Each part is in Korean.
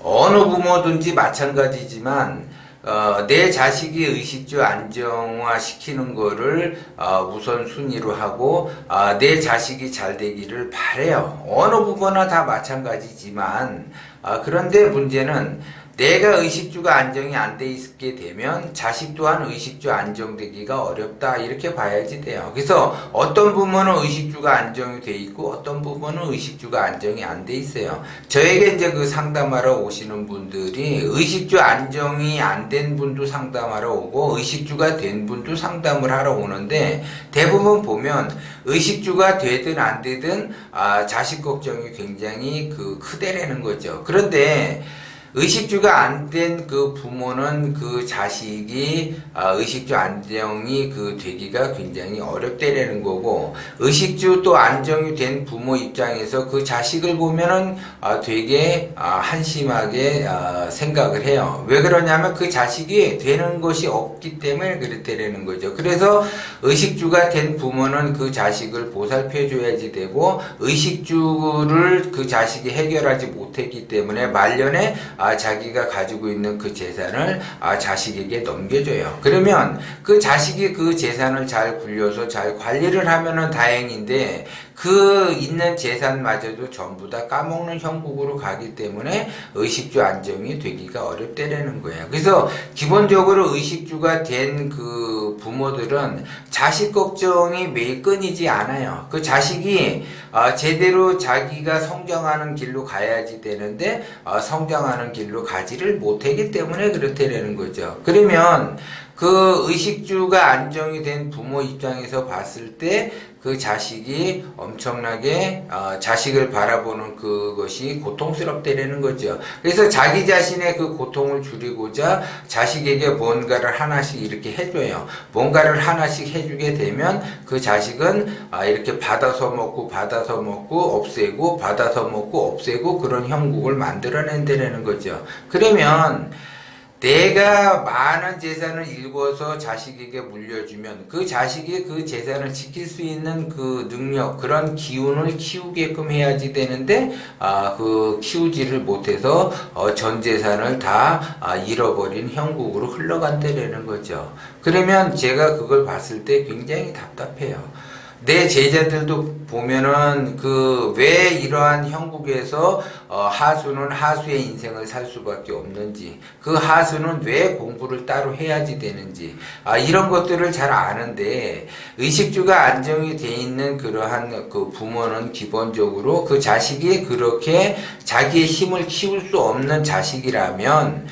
어느 부모든지 마찬가지지만 내 자식이 의식주 안정화 시키는 거를 우선순위로 하고 내 자식이 잘 되기를 바래요. 어느 부모나 다 마찬가지지만 그런데 문제는 내가 의식주가 안정이 안 돼 있게 되면 자식 또한 의식주 안정되기가 어렵다 이렇게 봐야지 돼요. 그래서 어떤 부모는 의식주가 안정이 돼 있고 어떤 부모는 의식주가 안정이 안 돼 있어요. 저에게 이제 그 상담하러 오시는 분들이 의식주 안정이 안 된 분도 상담하러 오고 의식주가 된 분도 상담을 하러 오는데 대부분 보면 의식주가 되든 안 되든 자식 걱정이 굉장히 크대라는 거죠. 그런데 의식주가 안 된 그 부모는 그 자식이 의식주 안정이 되기가 굉장히 어렵다라는 거고, 의식주 또 안정이 된 부모 입장에서 그 자식을 보면은 되게 한심하게 생각을 해요. 왜 그러냐면 그 자식이 되는 것이 없기 때문에 그렇다라는 거죠. 그래서 의식주가 된 부모는 그 자식을 보살펴 줘야지 되고, 의식주를 그 자식이 해결하지 못했기 때문에 말년에 자기가 가지고 있는 그 재산을 자식에게 넘겨줘요. 그러면 그 자식이 그 재산을 잘 굴려서 잘 관리를 하면은 다행인데, 그 있는 재산마저도 전부 다 까먹는 형국으로 가기 때문에 의식주 안정이 되기가 어렵다라는 거예요. 그래서 기본적으로 의식주가 된 그 부모들은 자식 걱정이 매일 끊이지 않아요. 그 자식이 제대로 자기가 성장하는 길로 가야지 되는데 성장하는 길로 가지를 못하기 때문에 그렇다라는 거죠. 그러면 그 의식주가 안정이 된 부모 입장에서 봤을 때 그 자식이 엄청나게 자식을 바라보는 그것이 고통스럽다라는 거죠. 그래서 자기 자신의 그 고통을 줄이고자 자식에게 뭔가를 하나씩 이렇게 해줘요. 뭔가를 하나씩 해주게 되면 그 자식은 이렇게 받아서 먹고 없애고 받아서 먹고 없애고 그런 형국을 만들어낸다라는 거죠. 그러면 내가 많은 재산을 일궈서 자식에게 물려주면 그 자식이 그 재산을 지킬 수 있는 그 능력, 그런 기운을 키우게끔 해야지 되는데 그 키우지를 못해서 전 재산을 다 잃어버린 형국으로 흘러간다라는 거죠. 그러면 제가 그걸 봤을 때 굉장히 답답해요. 내 제자들도 보면은 왜 이러한 형국에서 하수는 하수의 인생을 살 수밖에 없는지, 그 하수는 왜 공부를 따로 해야지 되는지 이런 것들을 잘 아는데, 의식주가 안정이 돼 있는 그러한 그 부모는 기본적으로 그 자식이 그렇게 자기의 힘을 키울 수 없는 자식이라면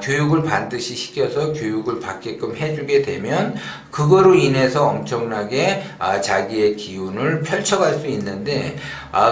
교육을 반드시 시켜서 교육을 받게끔 해주게 되면 그거로 인해서 엄청나게 자기의 기운을 펼쳐갈 수 있는데,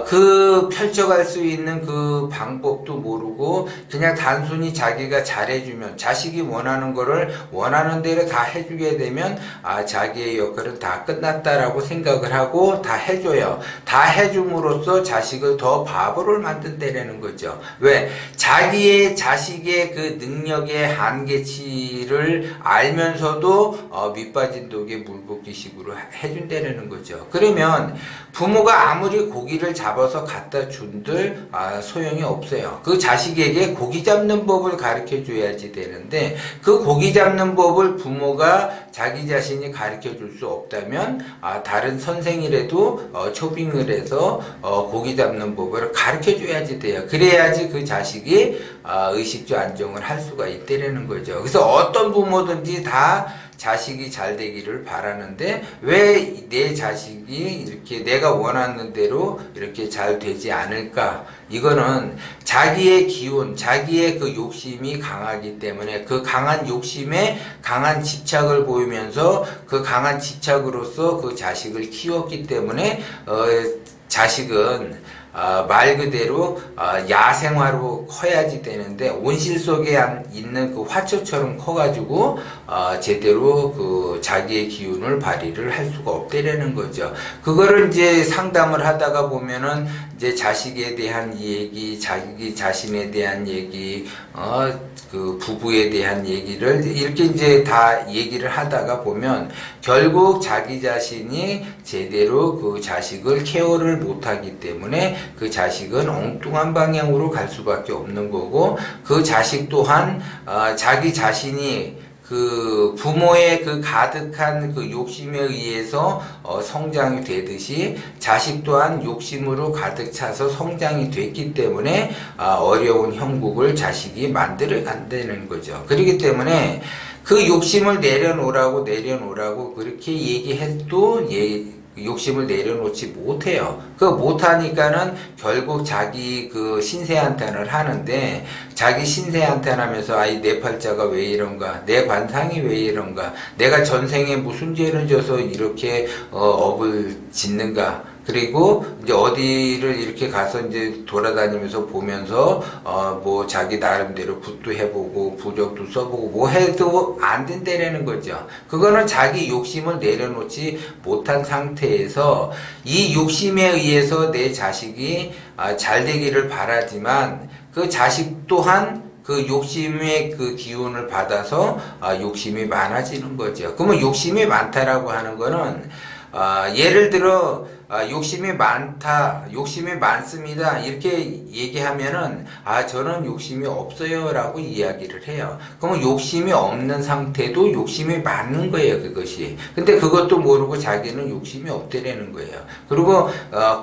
그 펼쳐갈 수 있는 그 방법도 모르고 그냥 단순히 자기가 잘해주면, 자식이 원하는 거를 원하는 대로 다 해주게 되면 자기의 역할은 다 끝났다라고 생각을 하고 다 해줘요. 다 해줌으로써 자식을 더 바보를 만든다라는 거죠. 왜? 자식의 그 능력의 한계치를 알면서도 밑빠진 독에 물 붓기식으로 해준다는 거죠. 그러면 부모가 아무리 고기를 잡아서 갖다 준들 소용이 없어요. 그 자식에게 고기 잡는 법을 가르쳐 줘야지 되는데, 그 고기 잡는 법을 부모가 자기 자신이 가르쳐 줄 수 없다면 다른 선생이라도 초빙을 해서 고기 잡는 법을 가르쳐 줘야지 돼요. 그래야지 그 자식이 의식주 안정을 할 수가 있다라는 거죠. 그래서 어떤 부모든지 다 자식이 잘 되기를 바라는데 왜 내 자식이 이렇게 내가 원하는 대로 이렇게 잘 되지 않을까? 이거는 자기의 기운, 자기의 그 욕심이 강하기 때문에 그 강한 욕심에 강한 집착을 보이면서 그 강한 집착으로서 그 자식을 키웠기 때문에 자식은 말 그대로 야생화로 커야지 되는데 온실 속에 있는 그 화초처럼 커가지고 제대로 그 자기의 기운을 발휘를 할 수가 없다라는 거죠. 그거를 이제 상담을 하다가 보면은 이제 자식에 대한 얘기, 자기 자신에 대한 얘기, 그 부부에 대한 얘기를 이렇게 이제 다 얘기를 하다가 보면 결국 자기 자신이 제대로 그 자식을 케어를 못하기 때문에 그 자식은 엉뚱한 방향으로 갈 수밖에 없는 거고, 그 자식 또한 자기 자신이 그 부모의 그 가득한 그 욕심에 의해서 성장이 되듯이 자식 또한 욕심으로 가득 차서 성장이 됐기 때문에 어려운 형국을 자식이 만들어 간다는 거죠. 그렇기 때문에 그 욕심을 내려놓으라고 그렇게 얘기해도 욕심을 내려놓지 못해요. 그 못하니까는 결국 자기 그 신세한탄을 하는데, 자기 신세한탄하면서 아이 내 팔자가 왜 이런가, 내 관상이 왜 이런가, 내가 전생에 무슨 죄를 져서 이렇게 업을 짓는가. 그리고 이제 어디를 이렇게 가서 이제 돌아다니면서 보면서 뭐 자기 나름대로 굿도 해보고 부적도 써보고 뭐 해도 안 된다라는 거죠. 그거는 자기 욕심을 내려놓지 못한 상태에서 이 욕심에 의해서 내 자식이 잘 되기를 바라지만, 그 자식 또한 그 욕심의 그 기운을 받아서 욕심이 많아지는 거죠. 그러면 욕심이 많다라고 하는 거는 예를 들어 욕심이 많다, 욕심이 많습니다 이렇게 얘기하면은 저는 욕심이 없어요 라고 이야기를 해요. 그러면 욕심이 없는 상태도 욕심이 많은 거예요, 그것이. 근데 그것도 모르고 자기는 욕심이 없대라는 거예요. 그리고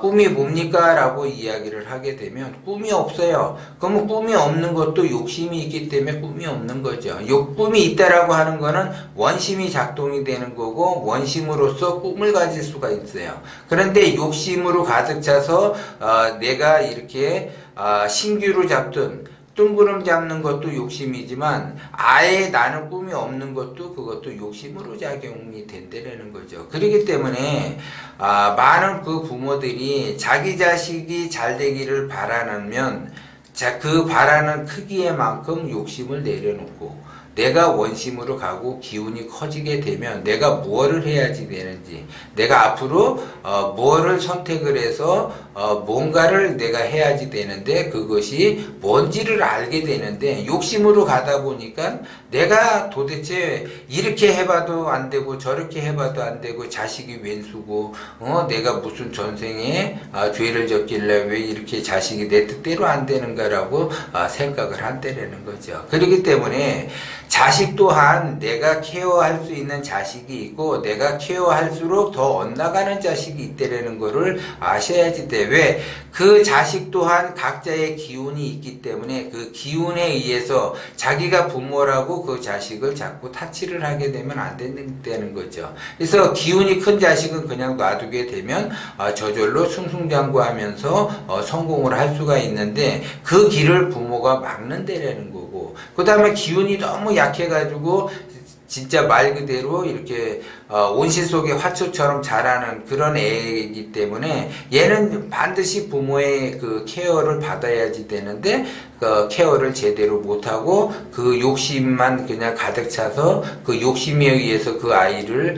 꿈이 뭡니까 라고 이야기를 하게 되면 꿈이 없어요. 그러면 꿈이 없는 것도 욕심이 있기 때문에 꿈이 없는 거죠. 꿈이 있다라고 하는 거는 원심이 작동이 되는 거고, 원심으로서 꿈을 가질 수가 있어요. 그런데 욕심으로 가득 차서 내가 이렇게 신규를 잡든 둥그름 잡는 것도 욕심이지만, 아예 나는 꿈이 없는 것도 그것도 욕심으로 작용이 된다는 거죠. 그렇기 때문에 많은 그 부모들이 자기 자식이 잘 되기를 바라면 그 바라는 크기에만큼 욕심을 내려놓고, 내가 원심으로 가고 기운이 커지게 되면 내가 무엇을 해야지 되는지, 내가 앞으로 무엇을 선택을 해서 뭔가를 내가 해야지 되는데, 그것이 뭔지를 알게 되는데, 욕심으로 가다 보니까 내가 도대체 이렇게 해봐도 안 되고 저렇게 해봐도 안 되고, 자식이 웬수고 내가 무슨 전생에 죄를 졌길래 왜 이렇게 자식이 내 뜻대로 안 되는가라고 생각을 한다는 거죠. 그렇기 때문에 자식 또한 내가 케어할 수 있는 자식이 있고, 내가 케어할수록 더 엇나가는 자식이 있다는 거를 아셔야지 돼. 왜? 그 자식 또한 각자의 기운이 있기 때문에 그 기운에 의해서 자기가 부모라고 그 자식을 자꾸 타치를 하게 되면 안 된다는 거죠. 그래서 기운이 큰 자식은 그냥 놔두게 되면 저절로 승승장구하면서 성공을 할 수가 있는데, 그 길을 부모가 막는다라는 거고, 그 다음에 기운이 너무 약해가지고 진짜 말 그대로 이렇게 온실 속의 화초처럼 자라는 그런 애이기 때문에 얘는 반드시 부모의 그 케어를 받아야지 되는데, 그 케어를 제대로 못하고 그 욕심만 그냥 가득 차서 그 욕심에 의해서 그 아이를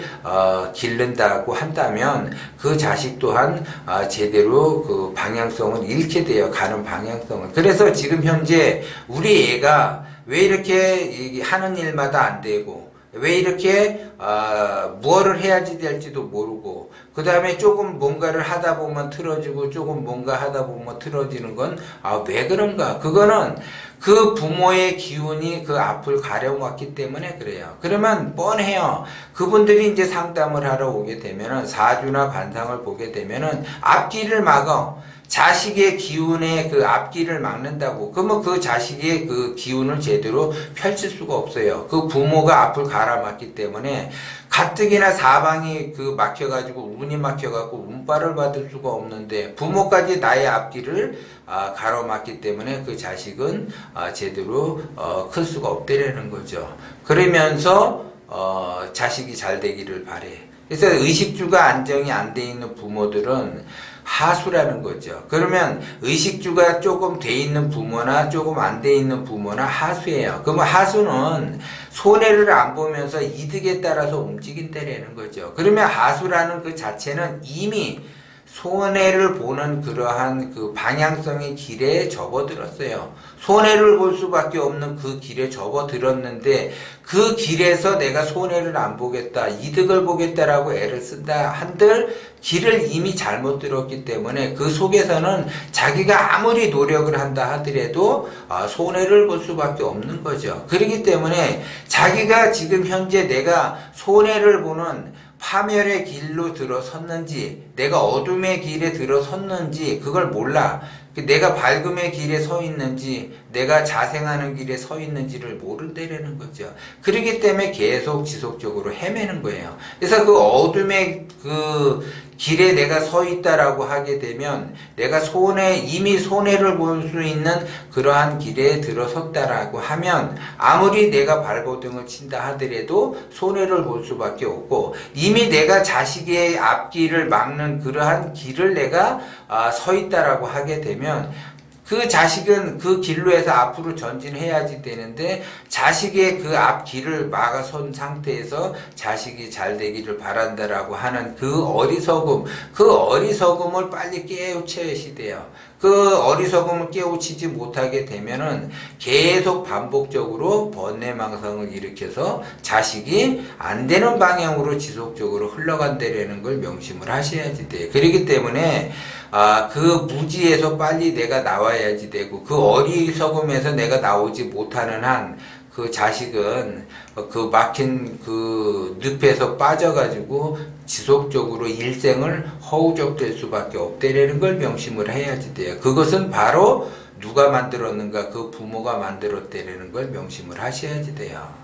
기른다고 한다면, 그 자식 또한 제대로 그 방향성을 잃게 돼요. 가는 방향성을. 그래서 지금 현재 우리 애가 왜 이렇게 하는 일마다 안 되고, 왜 이렇게 무엇을 해야지 될지도 모르고, 그 다음에 조금 뭔가를 하다 보면 틀어지고 조금 뭔가 하다 보면 틀어지는 건 왜 그런가? 그거는 그 부모의 기운이 그 앞을 가려왔기 때문에 그래요. 그러면 뻔해요. 그분들이 이제 상담을 하러 오게 되면은, 사주나 관상을 보게 되면은 앞길을 막아. 자식의 기운의 그 앞길을 막는다고. 그러면 그 자식의 그 기운을 제대로 펼칠 수가 없어요. 그 부모가 앞을 가로막기 때문에 가뜩이나 사방이 그 막혀가지고 운이 막혀가지고 운빨을 받을 수가 없는데, 부모까지 나의 앞길을 가로막기 때문에 그 자식은 제대로 클 수가 없다라는 거죠. 그러면서 자식이 잘 되기를 바래. 그래서 의식주가 안정이 안 돼 있는 부모들은 하수라는 거죠. 그러면 의식주가 조금 돼 있는 부모나 조금 안 돼 있는 부모나 하수예요. 그러면 하수는 손해를 안 보면서 이득에 따라서 움직인다라는 거죠. 그러면 하수라는 그 자체는 이미 손해를 보는 그러한 그 방향성의 길에 접어들었어요. 손해를 볼 수밖에 없는 그 길에 접어들었는데 그 길에서 내가 손해를 안 보겠다, 이득을 보겠다라고 애를 쓴다 한들 길을 이미 잘못 들었기 때문에 그 속에서는 자기가 아무리 노력을 한다 하더라도 손해를 볼 수밖에 없는 거죠. 그렇기 때문에 자기가 지금 현재 내가 손해를 보는 파멸의 길로 들어섰는지 내가 어둠의 길에 들어섰는지 그걸 몰라. 내가 밝음의 길에 서 있는지 내가 자생하는 길에 서 있는지를 모른다라는 거죠. 그렇기 때문에 계속 지속적으로 헤매는 거예요. 그래서 그 어둠의 그 길에 내가 서 있다라고 하게 되면 내가 이미 손해를 볼 수 있는 그러한 길에 들어섰다라고 하면 아무리 내가 발버둥을 친다 하더라도 손해를 볼 수밖에 없고 이미 내가 자식의 앞길을 막는 그러한 길을 내가 서 있다라고 하게 되면 그 자식은 그 길로 해서 앞으로 전진해야지 되는데 자식의 그 앞길을 막아선 상태에서 자식이 잘 되기를 바란다라고 하는 그 어리석음을 빨리 깨우쳐야 돼요. 그 어리석음을 깨우치지 못하게 되면은 계속 반복적으로 번뇌망상을 일으켜서 자식이 안 되는 방향으로 지속적으로 흘러간다라는 걸 명심을 하셔야지 돼요. 그렇기 때문에 그 무지에서 빨리 내가 나와야지 되고 그 어리석음에서 내가 나오지 못하는 한 그 자식은 그 막힌 그 늪에서 빠져가지고 지속적으로 일생을 허우적될 수밖에 없다라는 걸 명심을 해야지 돼요. 그것은 바로 누가 만들었는가? 그 부모가 만들었다라는 걸 명심을 하셔야지 돼요.